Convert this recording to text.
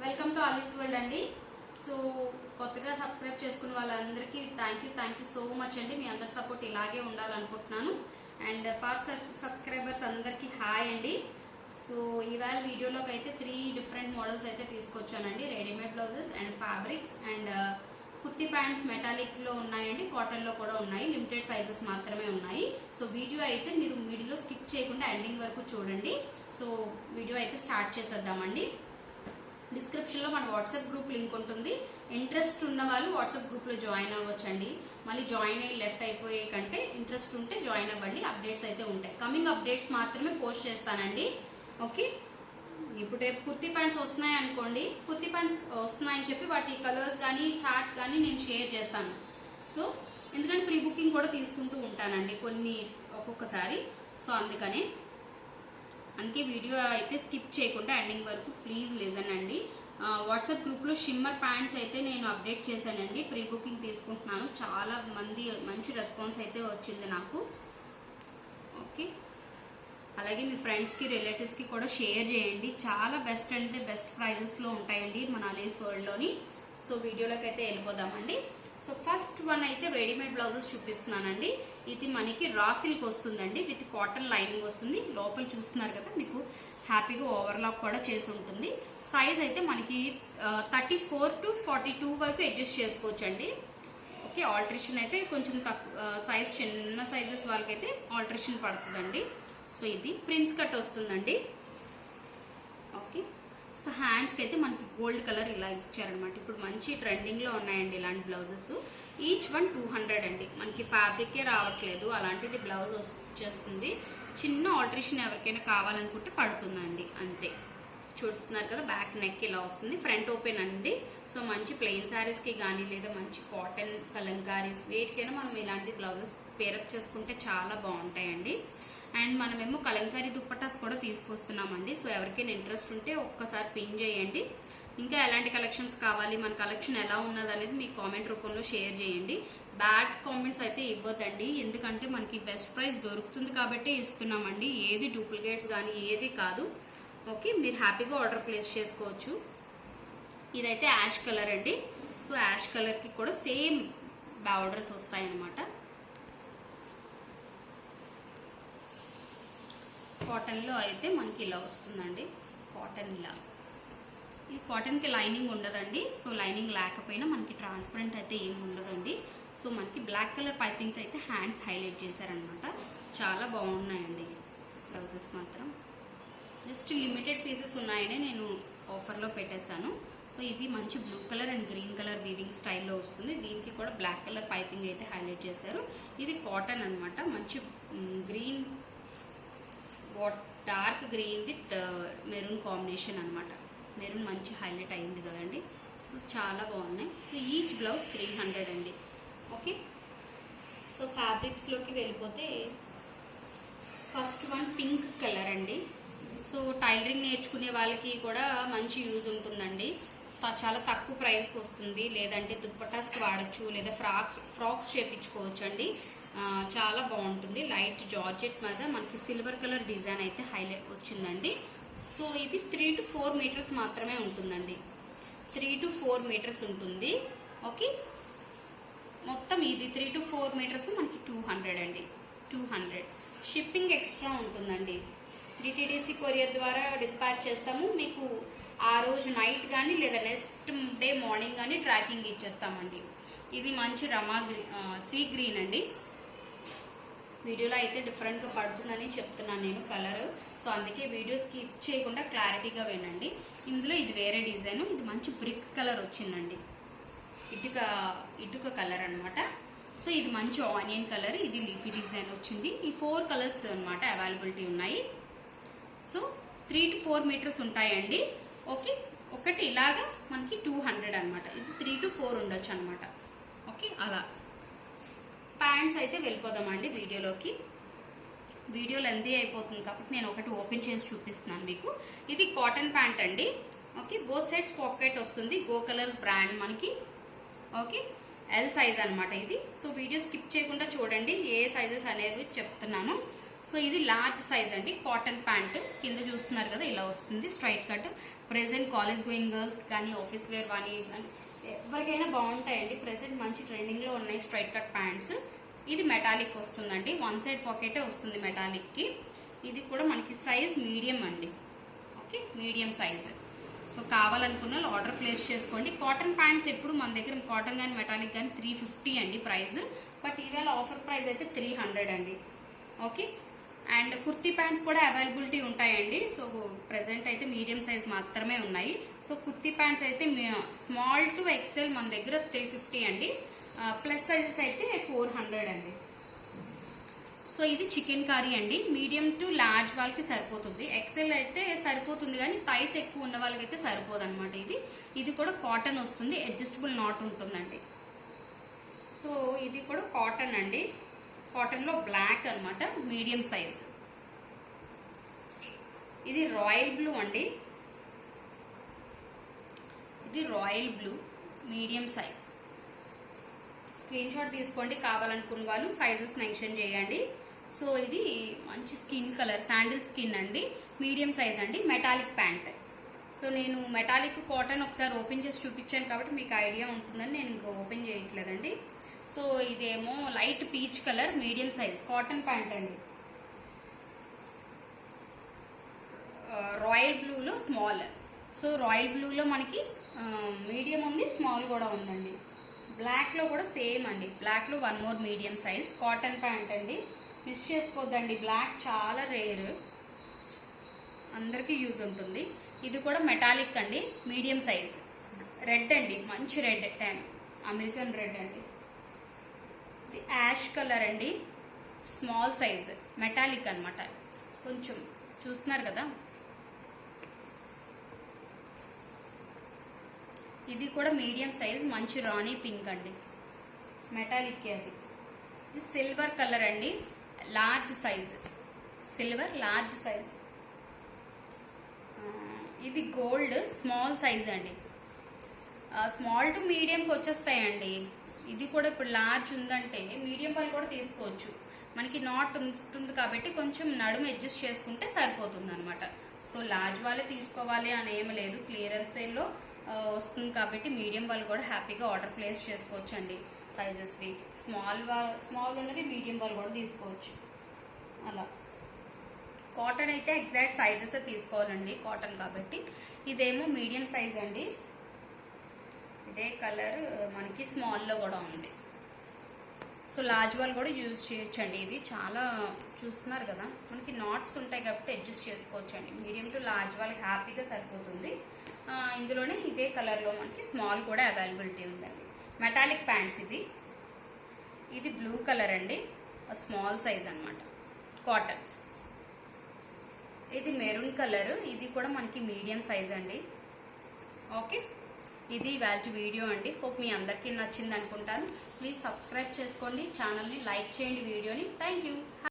Welcome to Alice world అండి. So కొత్తగా subscribe చేసుకున్న వాళ్ళందరికీ థ్యాంక్ యూ సో మచ్ అండి. మీ అందరి సపోర్ట్ ఇలాగే ఉండాలనుకుంటున్నాను. అండ్ పాత సబ్స్క్రైబర్స్ అందరికీ హాయ్ అండి. సో ఇవాళ వీడియోలోకి అయితే 3 డిఫరెంట్ మోడల్స్ అయితే తీసుకొచ్చానండి. Readymade blouses and fabrics and kurti pants metallic లో ఉన్నాయండి, కాటన్ లో కూడా ఉన్నాయి. లిమిటెడ్ సైజెస్ మాత్రమే ఉన్నాయి. సో వీడియో అయితే మీరు మిడిల్లో స్కిప్ చేయకుండా ఎండింగ్ వరకు చూడండి. సో వీడియో అయితే స్టార్ట్ చేసేద్దామండి. డిస్క్రిప్షన్ లో మన వాట్సాప్ గ్రూప్ లింక్ ఉంటుంది. ఇంట్రెస్ట్ ఉన్న వాళ్ళు వాట్సాప్ గ్రూప్ లో జాయిన్ అవ్వచ్చండి. మళ్ళీ జాయిన్ అయ్యి లెఫ్ట్ అయిపోయే కంటే ఇంట్రెస్ట్ ఉంటే జాయిన్ అవ్వండి. అప్డేట్స్ అయితే ఉంటాయి. కమింగ్ అప్డేట్స్ మాత్రమే పోస్ట్ చేస్తానండి. ఓకే, ఇప్పుడు రేపు కుర్తీ ప్యాంట్స్ వస్తున్నాయి అనుకోండి, కుర్తీ ప్యాంట్స్ వస్తున్నాయని చెప్పి వాటి కలర్స్ కానీ చార్ట్ కానీ నేను షేర్ చేస్తాను. సో ఎందుకంటే ప్రీ బుకింగ్ కూడా తీసుకుంటూ ఉంటానండి కొన్ని ఒక్కొక్కసారి. సో అందుకే వీడియో అయితే స్కిప్ చేయకుండా ఎండింగ్ వరకు ప్లీజ్ లిజన్ అండి. వాట్సాప్ గ్రూప్ లో షిమ్మర్ ప్యాంట్స్ అయితే నేను అప్డేట్ చేశానండి. ప్రీ బుకింగ్ తీసుకుంటున్నాను. చాలా మంది మంచి రెస్పాన్స్ అయితే వచ్చింది నాకు. ఓకే, అలాగే మీ ఫ్రెండ్స్ కి రిలేటివ్స్ కి కూడా షేర్ చేయండి. చాలా బెస్ట్ అంటే బెస్ట్ ప్రైజెస్ లో ఉంటాయండి మన ఆలిస్ వరల్డ్ లోని. సో వీడియోలోకి అయితే వెళ్ళిపోదామండి. సో ఫస్ట్ వన్ అయితే రెడీమేడ్ బ్లౌజెస్ చూపిస్తున్నానండి. ఇది మనకి రా సిల్క్ వస్తుందండి, విత్ కాటన్ లైనింగ్ వస్తుంది. లోపల చూస్తున్నారు కదా, మీకు హ్యాపీగా ఓవర్లాక్ కూడా చేసి ఉంటుంది. సైజ్ అయితే మనకి 34 to 42 వరకు అడ్జస్ట్ చేసుకోవచ్చండి. ఓకే, ఆల్టరేషన్ అయితే కొంచెం తక్కువ సైజ్, చిన్న సైజెస్ వాళ్ళకైతే ఆల్టరేషన్ పడుతుందండి. సో ఇది ప్రిన్స్ కట్ వస్తుందండి. ఓకే, సో హ్యాండ్స్కి అయితే మనకి గోల్డ్ కలర్ ఇలా ఇచ్చారనమాట. ఇప్పుడు మంచి ట్రెండింగ్ లో ఉన్నాయండి ఇలాంటి బ్లౌజెస్. ఈచ్ వన్ 200 అండి. మనకి ఫ్యాబ్రికే రావట్లేదు, అలాంటిది బ్లౌజ్ వచ్చేస్తుంది. చిన్న ఆల్టరేషన్ ఎవరికైనా కావాలనుకుంటే పడుతుందండి, అంతే. చూస్తున్నారు కదా, బ్యాక్ నెక్ ఇలా వస్తుంది, ఫ్రంట్ ఓపెన్ అండి. సో మంచి ప్లెయిన్ శారీస్ కి కానీ లేదా మంచి కాటన్ కలంకారీస్ వేటికైనా మనం ఇలాంటి బ్లౌజెస్ పేరప్ చేసుకుంటే చాలా బాగుంటాయండి. అండ్ మనమేమో కలంకారీ దుప్పటాస్ కూడా తీసుకొస్తున్నామండి. సో ఎవరికైనా ఇంట్రెస్ట్ ఉంటే ఒక్కసారి పిన్ చేయండి. ఇంకా ఎలాంటి కలెక్షన్స్ కావాలి, మన కలెక్షన్ ఎలా ఉన్నది అనేది మీకు కామెంట్ రూపంలో షేర్ చేయండి. బ్యాడ్ కామెంట్స్ అయితే ఇవ్వద్దండి, ఎందుకంటే మనకి బెస్ట్ ప్రైస్ దొరుకుతుంది కాబట్టి ఇస్తున్నామండి. ఏది డూప్లికేట్స్ కానీ ఏది కాదు. ఓకే, మీరు హ్యాపీగా ఆర్డర్ ప్లేస్ చేసుకోవచ్చు. ఇదైతే యాష్ కలర్ అండి. సో యాష్ కలర్ కి కూడా సేమ్ బార్డర్స్ వస్తాయన్నమాట. కాటన్ లో అయితే మనకి ఇలా వస్తుందండి. కాటన్ ఇలా, ఈ కాటన్ కి లైనింగ్ ఉండదండి. సో లైనింగ్ లేకపోయినా మనకి ట్రాన్స్పరెంట్ అయితే ఏమి ఉండదండి. సో మనకి బ్లాక్ కలర్ పైపింగ్ తో అయితే హ్యాండ్స్ హైలైట్ చేశారనమాట. చాలా బాగున్నాయండి బ్లౌజెస్ మాత్రం. జస్ట్ లిమిటెడ్ పీసెస్ ఉన్నాయని నేను ఆఫర్లో పెట్టేశాను. సో ఇది మంచి blue colour and green colour weaving స్టైల్లో వస్తుంది. దీనికి కూడా బ్లాక్ కలర్ పైపింగ్ అయితే హైలైట్ చేశారు. ఇది కాటన్ అనమాట. మంచి green, dark green with maroon combination అనమాట. మెరూన్ మంచి హైలైట్ అయింది కదండి. సో చాలా బాగున్నాయి. సో ఈచ్ బ్లౌజ్ 300 అండి. ఓకే, సో ఫ్యాబ్రిక్స్ లోకి వెళ్ళిపోతే ఫస్ట్ వన్ పింక్ కలర్ అండి. సో టైలరింగ్ నేర్చుకునే వాళ్ళకి కూడా మంచి యూజ్ ఉంటుందండి. చాలా తక్కువ ప్రైస్కి వస్తుంది. లేదంటే దుప్పటాస్కి వాడచ్చు, లేదా ఫ్రాక్స్ చేపించుకోవచ్చు అండి. చాలా బాగుంటుంది. లైట్ జార్జెట్ మీద మనకి సిల్వర్ కలర్ డిజైన్ అయితే హైలైట్ వచ్చిందండి. సో ఇది 3 to 4 మీటర్స్ మాత్రమే ఉంటుందండి. 3 to 4 మీటర్స్ ఉంటుంది. ఓకే, మొత్తం ఇది 3 to 4 మీటర్స్ మనకి 200 అండి. 200 షిప్పింగ్ ఎక్స్ట్రా ఉంటుందండి. డిటిడిసి కొరియర్ ద్వారా డిస్పాచ్ చేస్తాము. మీకు ఆ రోజు నైట్ కానీ లేదా నెక్స్ట్ డే మార్నింగ్ కానీ ట్రాకింగ్ ఇచ్చేస్తామండి. ఇది మంచి సీ గ్రీన్ అండి. వీడియోలో అయితే డిఫరెంట్గా పడుతుందని చెప్తున్నాను నేను కలర్. సో అందుకే వీడియో స్కిప్ చేయకుండా క్లారిటీగా వినండి. ఇందులో ఇది వేరే డిజైన్. ఇది మంచి బ్రిక్ కలర్ వచ్చిందండి. ఇటుక కలర్ అనమాట. సో ఇది మంచి ఆనియన్ కలర్. ఇది లీఫీ డిజైన్ వచ్చింది. ఈ 4 కలర్స్ అనమాట అవైలబిలిటీ ఉన్నాయి. సో 3 to 4 మీటర్స్ ఉంటాయండి. ఓకే, ఒకటి ఇలాగా మనకి 200 అనమాట. ఇది 3 to 4 ఉండొచ్చు అనమాట. ఓకే, అలా ప్యాంట్స్ అయితే వెళ్ళిపోదామండి వీడియోలోకి. వీడియో లెంతీ అయిపోతుంది కాబట్టి నేను ఒకటి ఓపెన్ చేసి చూపిస్తున్నాను మీకు. ఇది కాటన్ ప్యాంట్ అండి. ఓకే, బోత్ సైడ్స్ పాకెట్ వస్తుంది. గో కలర్స్ బ్రాండ్ మనకి. ఓకే, ఎల్ సైజ్ అనమాట ఇది. సో వీడియో స్కిప్ చేయకుండా చూడండి, ఏ సైజెస్ అనేవి చెప్తున్నాను. సో ఇది లార్జ్ సైజ్ అండి, కాటన్ ప్యాంట్. కింద చూస్తున్నారు కదా ఇలా వస్తుంది straight cut. Present college going girls కానీ ఆఫీస్ వేర్ కానీ ఎవరికైనా బాగుంటాయండి. ప్రెసెంట్ మంచి ట్రెండింగ్ లో ఉన్నాయి స్ట్రైట్ కట్ ప్యాంట్స్. ఇది మెటాలిక్ వస్తుందండి, వన్ సైడ్ పాకెటే వస్తుంది మెటాలిక్ కి. ఇది కూడా మనకి సైజ్ మీడియం అండి, ఓకే మీడియం సైజ్. సో కావాలనుకున్న వాళ్ళు ఆర్డర్ ప్లేస్ చేసుకోండి. కాటన్ ప్యాంట్స్ ఎప్పుడు మన దగ్గర కాటన్ కానీ మెటాలిక్ కానీ 350 అండి ప్రైస్. బట్ ఈవేళ ఆఫర్ ప్రైస్ అయితే 300 అండి, ఓకే. అండ్ కుర్తీ ప్యాంట్స్ కూడా అవైలబిలిటీ ఉంటాయండి. సో ప్రెసెంట్ అయితే మీడియం సైజ్ మాత్రమే ఉన్నాయి. సో కుర్తీ ప్యాంట్స్ అయితే స్మాల్ టు ఎక్సెల్ మన దగ్గర 350 అండి, ప్లస్ సైజెస్ అయితే 400 అండి. సో ఇది చికెన్ కర్రీ అండి, మీడియం టు లార్జ్ వాళ్ళకి సరిపోతుంది. ఎక్సెల్ అయితే సరిపోతుంది కానీ థైస్ ఎక్కువ ఉన్న వాళ్ళకి అయితే సరిపోదు అనమాట. ఇది కూడా కాటన్ వస్తుంది, అడ్జస్టబుల్ నాట్ ఉంటుందండి. సో ఇది కూడా కాటన్ అండి, కాటన్ లో బ్లాక్ అనమాట, మీడియం సైజ్. ఇది రాయల్ బ్లూ అండి, ఇది royal blue medium size. Screen shot తీసుకోండి కావాలనుకున్న వాళ్ళు, సైజెస్ మెన్షన్ చేయండి. సో ఇది మంచి స్కిన్ కలర్, శాండిల్ స్కిన్ అండి, మీడియం సైజ్ అండి, మెటాలిక్ ప్యాంట్. సో నేను మెటాలిక్ కాటన్ ఒకసారి ఓపెన్ చేసి చూపించాను కాబట్టి మీకు ఐడియా ఉంటుందని నేను ఇంకా ఓపెన్ చేయట్లేదండి. సో ఇదేమో light peach colour, medium size cotton pant అండి. రాయల్ బ్లూలో స్మాల్. సో రాయల్ బ్లూలో మనకి మీడియం ఉంది, స్మాల్ కూడా ఉందండి. బ్లాక్ లో కూడా సేమ్ అండి, బ్లాక్ లో 1 more medium size cotton pant అండి. మిస్ చేసుకోవద్దండి, బ్లాక్ చాలా రేర్, అందరికీ యూజ్ ఉంటుంది. ఇది కూడా మెటాలిక్ అండి, మీడియం సైజ్. రెడ్ అండి, మంచి రెడ్, అమెరికన్ రెడ్ అండి. ఇది యాష్ కలర్ అండి, స్మాల్ సైజ్, మెటాలిక్ అనమాట. కొంచెం చూస్తున్నారు కదా. ఇది కూడా మీడియం సైజ్, మంచి రాణి పింక్ అండి, మెటాలిక్. అది ఇది సిల్వర్ కలర్ అండి, large size, silver large size. ఇది గోల్డ్ స్మాల్ సైజ్ అండి, స్మాల్ టు మీడియంకి వచ్చేస్తాయండి. ఇది కూడా ఇప్పుడు లార్జ్ ఉందంటే మీడియం వాళ్ళు కూడా తీసుకోవచ్చు. మనకి నాట్ ఉంటుంది కాబట్టి కొంచెం నడుము అడ్జస్ట్ చేసుకుంటే సరిపోతుంది అనమాట. సో లార్జ్ వాళ్ళే తీసుకోవాలి అని ఏమి లేదు, క్లియరెన్స్ సేల్లో వస్తుంది కాబట్టి మీడియం వాళ్ళు కూడా హ్యాపీగా ఆర్డర్ ప్లేస్ చేసుకోవచ్చు అండి. సైజెస్వి స్మాల్ ఉన్నవి మీడియం వాళ్ళు కూడా తీసుకోవచ్చు అలా. కాటన్ అయితే ఎగ్జాక్ట్ సైజెస్ తీసుకోవాలండి, కాటన్ కాబట్టి. ఇదేమో మీడియం సైజ్ అండి, ఇదే కలర్ మనకి స్మాల్లో కూడా ఉంది. సో లార్జ్ వాళ్ళు కూడా యూజ్ చేయొచ్చండి. ఇది చాలా చూస్తున్నారు కదా, మనకి నాట్స్ ఉంటాయి కాబట్టి అడ్జస్ట్ చేసుకోవచ్చు అండి. మీడియం టు లార్జ్ వాళ్ళకి హ్యాపీగా సరిపోతుంది. ఇందులోనే ఇదే కలర్లో మనకి స్మాల్ కూడా అవైలబిలిటీ ఉందండి. Metallic pants. ఇది బ్లూ కలర్ అండి, స్మాల్ సైజ్ అనమాట, కాటన్. ఇది మెరూన్ కలర్, ఇది కూడా మనకి మీడియం సైజ్ అండి, ఓకే. ఇది ఇవాల్టి వీడియో అండి. హోప్ మీ అందరికీ నచ్చింది అనుకుంటాను. ప్లీజ్ సబ్స్క్రైబ్ చేసుకోండి, ఛానల్ని లైక్ చేయండి, వీడియోని. Thank you.